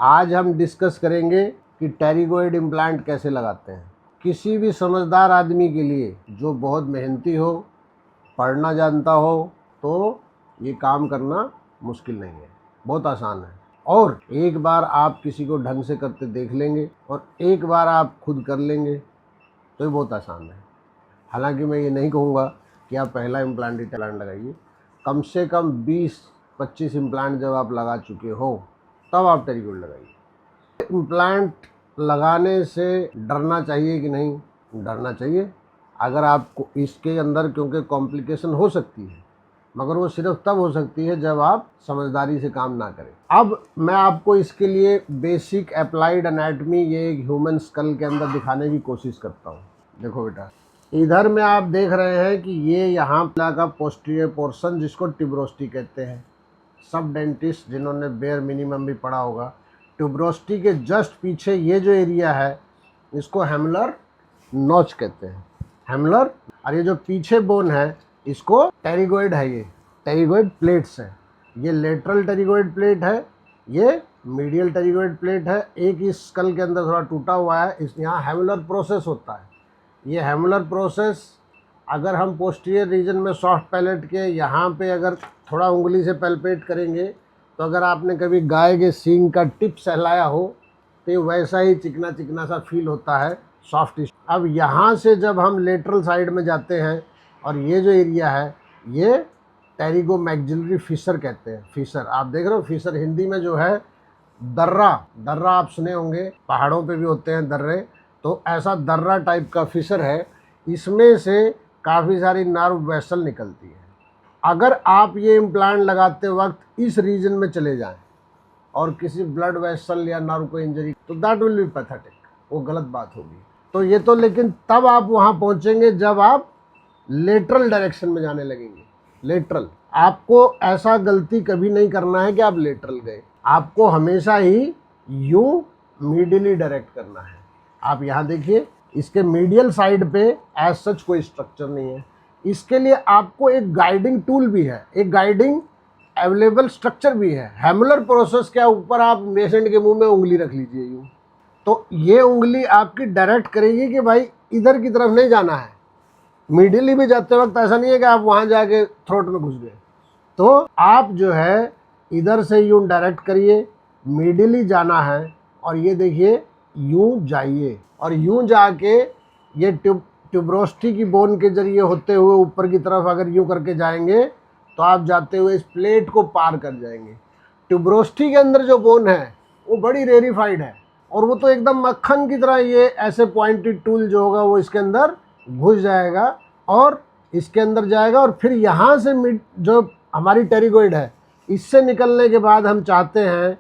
आज हम डिस्कस करेंगे कि टेरिगोइड इम्प्लांट कैसे लगाते हैं। किसी भी समझदार आदमी के लिए जो बहुत मेहनती हो, पढ़ना जानता हो, तो ये काम करना मुश्किल नहीं है, बहुत आसान है। और एक बार आप किसी को ढंग से करते देख लेंगे और एक बार आप खुद कर लेंगे तो ये बहुत आसान है। हालांकि मैं ये नहीं कहूँगा कि आप पहला इम्प्लांट ही लगाइए। कम से कम 20-25 इम्प्लांट जब आप लगा चुके हो तब आप टेरिगोइड लगाइए। इम्प्लांट लगाने से डरना चाहिए कि नहीं? डरना चाहिए। अगर आपको इसके अंदर क्योंकि कॉम्प्लिकेशन हो सकती है, मगर वो सिर्फ तब हो सकती है जब आप समझदारी से काम ना करें। अब मैं आपको इसके लिए बेसिक अप्लाइड एनाटॉमी ये एक ह्यूमन स्कल के अंदर दिखाने की कोशिश करता हूँ। देखो बेटा, इधर में आप देख रहे हैं कि ये यहाँ का पोस्टीरियर पोर्शन जिसको ट्यूबरोस्टी कहते हैं। सब डेंटिस्ट जिन्होंने बेयर मिनिमम भी पढ़ा होगा, ट्यूबरोस्टी के जस्ट पीछे ये जो एरिया है इसको हेमलर नॉच कहते हैं। हेमलर, और ये जो पीछे बोन है इसको टेरिगोइड है। ये टेरिगोइड प्लेट्स है। ये लेटरल टेरिगोइड प्लेट है, ये मीडियल टेरिगोइड प्लेट है। एक इस स्कल के अंदर थोड़ा टूटा हुआ है, इस यहाँ हेमलर प्रोसेस होता है। ये हेमलर प्रोसेस अगर हम पोस्टीरियर रीजन में सॉफ्ट पैलेट के यहाँ पे अगर थोड़ा उंगली से पैल्पेट करेंगे तो अगर आपने कभी गाय के सींग का टिप सहलाया हो तो ये वैसा ही चिकना चिकना सा फील होता है, सॉफ्ट। अब यहाँ से जब हम लेटरल साइड में जाते हैं और ये जो एरिया है ये टेरिगो मैक्सिलरी फिशर कहते हैं। फिशर आप देख रहे हो, फिशर हिंदी में जो है दर्रा, दर्रा आप सुने होंगे, पहाड़ों पे भी होते हैं दर्रे, तो ऐसा दर्रा टाइप का फिशर है। इसमें से काफ़ी सारी नर्व वेसल निकलती है। अगर आप ये इम्प्लांट लगाते वक्त इस रीजन में चले जाएं और किसी ब्लड वेसल या नर्व को इंजरी, तो दैट विल बी पैथेटिक, वो गलत बात होगी। तो ये तो लेकिन तब आप वहाँ पहुँचेंगे जब आप लेटरल डायरेक्शन में जाने लगेंगे। लेटरल, आपको ऐसा गलती कभी नहीं करना है कि आप लेटरल गए, आपको हमेशा ही यूँ मीडियली डायरेक्ट करना है। आप यहाँ देखिए, इसके मीडियल साइड पे एज सच कोई स्ट्रक्चर नहीं है। इसके लिए आपको एक गाइडिंग टूल भी है, एक गाइडिंग अवेलेबल स्ट्रक्चर भी है। हेमलर प्रोसेस के ऊपर आप पेशेंट के मुंह में उंगली रख लीजिए यूँ, तो ये उंगली आपकी डायरेक्ट करेगी कि भाई इधर की तरफ नहीं जाना है। मीडियली भी जाते वक्त ऐसा नहीं है कि आप वहाँ जाके थ्रोट में घुस गए, तो आप जो है इधर से यूँ डायरेक्ट करिए, मीडियली जाना है और ये देखिए यूँ जाइए और यूँ जाके ये ट्यूबरोस्टी की बोन के जरिए होते हुए ऊपर की तरफ अगर यूँ करके जाएंगे तो आप जाते हुए इस प्लेट को पार कर जाएंगे। ट्यूबरोस्टी के अंदर जो बोन है वो बड़ी रेरिफाइड है और वो तो एकदम मक्खन की तरह, ये ऐसे पॉइंटेड टूल जो होगा वो इसके अंदर घुस जाएगा और इसके अंदर जाएगा और फिर यहाँ से जो हमारी टेरिगोइड है इससे निकलने के बाद हम चाहते हैं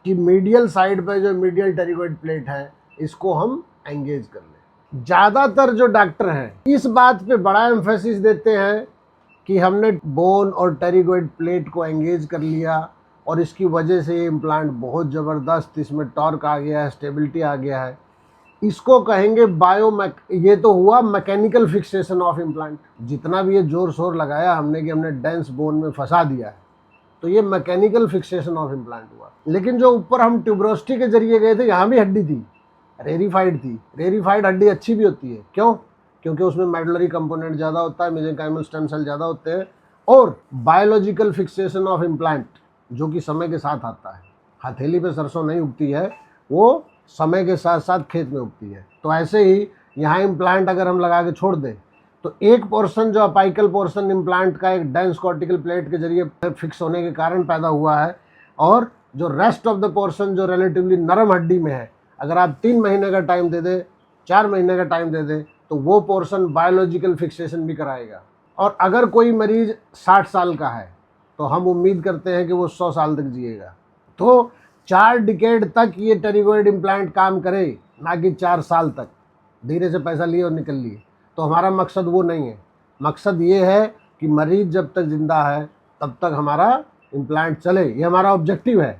कि मीडियल साइड पे जो मीडियल टेरिगोइड प्लेट है इसको हम एंगेज कर लें। ज़्यादातर जो डॉक्टर हैं इस बात पे बड़ा एम्फेसिस देते हैं कि हमने बोन और टेरिगोइड प्लेट को एंगेज कर लिया और इसकी वजह से ये इम्प्लांट बहुत ज़बरदस्त, इसमें टॉर्क आ गया है, स्टेबिलिटी आ गया है। इसको कहेंगे ये तो हुआ मैकेनिकल फिक्सेशन ऑफ इम्प्लांट। जितना भी ये जोर शोर लगाया हमने कि हमने डेंस बोन में फंसा दिया है, तो ये मैकेनिकल फिक्सेशन ऑफ इम्प्लांट हुआ। लेकिन जो ऊपर हम ट्यूबरोस्टी के जरिए गए थे यहाँ भी हड्डी थी, रेरिफाइड थी। रेरिफाइड हड्डी अच्छी भी होती है, क्यों? क्योंकि उसमें मेडुलरी कंपोनेंट ज़्यादा होता है, मेसेंकाइमल स्टेम सेल ज़्यादा होते हैं और बायोलॉजिकल फिक्सेशन ऑफ इम्प्लांट जो कि समय के साथ आता है। हथेली पे सरसों नहीं उगती है, वो समय के साथ साथ खेत में उगती है। तो ऐसे ही यहाँ इम्प्लांट अगर हम लगा के छोड़ दें तो एक पोर्शन जो अपाइकल पोर्शन इम्प्लांट का एक डेंस कॉर्टिकल प्लेट के जरिए फिक्स होने के कारण पैदा हुआ है और जो रेस्ट ऑफ द पोर्शन जो रिलेटिवली नरम हड्डी में है, अगर आप 3 महीने का टाइम दे दें, 4 महीने का टाइम दे दें तो वो पोर्शन बायोलॉजिकल फिक्सेशन भी कराएगा। और अगर कोई मरीज 60 साल का है तो हम उम्मीद करते हैं कि वो 100 साल तक जिएगा। तो 4 डिकेड तक ये टेरिगोइड इम्प्लांट काम करे, ना कि 4 साल तक धीरे से पैसा लिए और निकल लिए। तो हमारा मकसद वो नहीं है। मकसद ये है कि मरीज जब तक ज़िंदा है तब तक हमारा इम्प्लांट चले, ये हमारा ऑब्जेक्टिव है।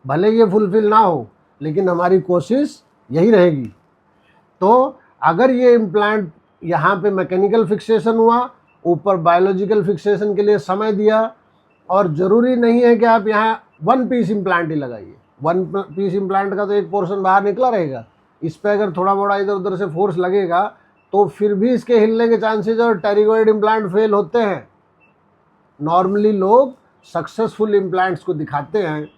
भले ये फुलफिल ना हो लेकिन हमारी कोशिश यही रहेगी। तो अगर ये इम्प्लांट यहाँ पे मैकेनिकल फिक्सेशन हुआ, ऊपर बायोलॉजिकल फिक्सेशन के लिए समय दिया, और ज़रूरी नहीं है कि आप यहाँ 1 पीस इम्प्लांट ही लगाइए। वन पीस इम्प्लांट का तो एक पोर्शन बाहर निकला रहेगा, इस पे अगर थोड़ा मोड़ा इधर उधर से फोर्स लगेगा तो फिर भी इसके हिलने के चांसेस और टेरिगोइड इम्प्लांट फेल होते हैं। नॉर्मली लोग सक्सेसफुल इम्प्लांट्स को दिखाते हैं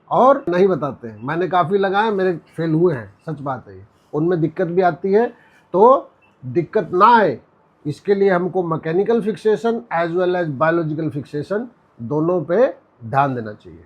और नहीं बताते हैं। मैंने काफ़ी लगाए, मेरे फेल हुए हैं, सच बात है ये। उनमें दिक्कत भी आती है, तो दिक्कत ना आए इसके लिए हमको mechanical fixation as well as biological fixation दोनों पे ध्यान देना चाहिए।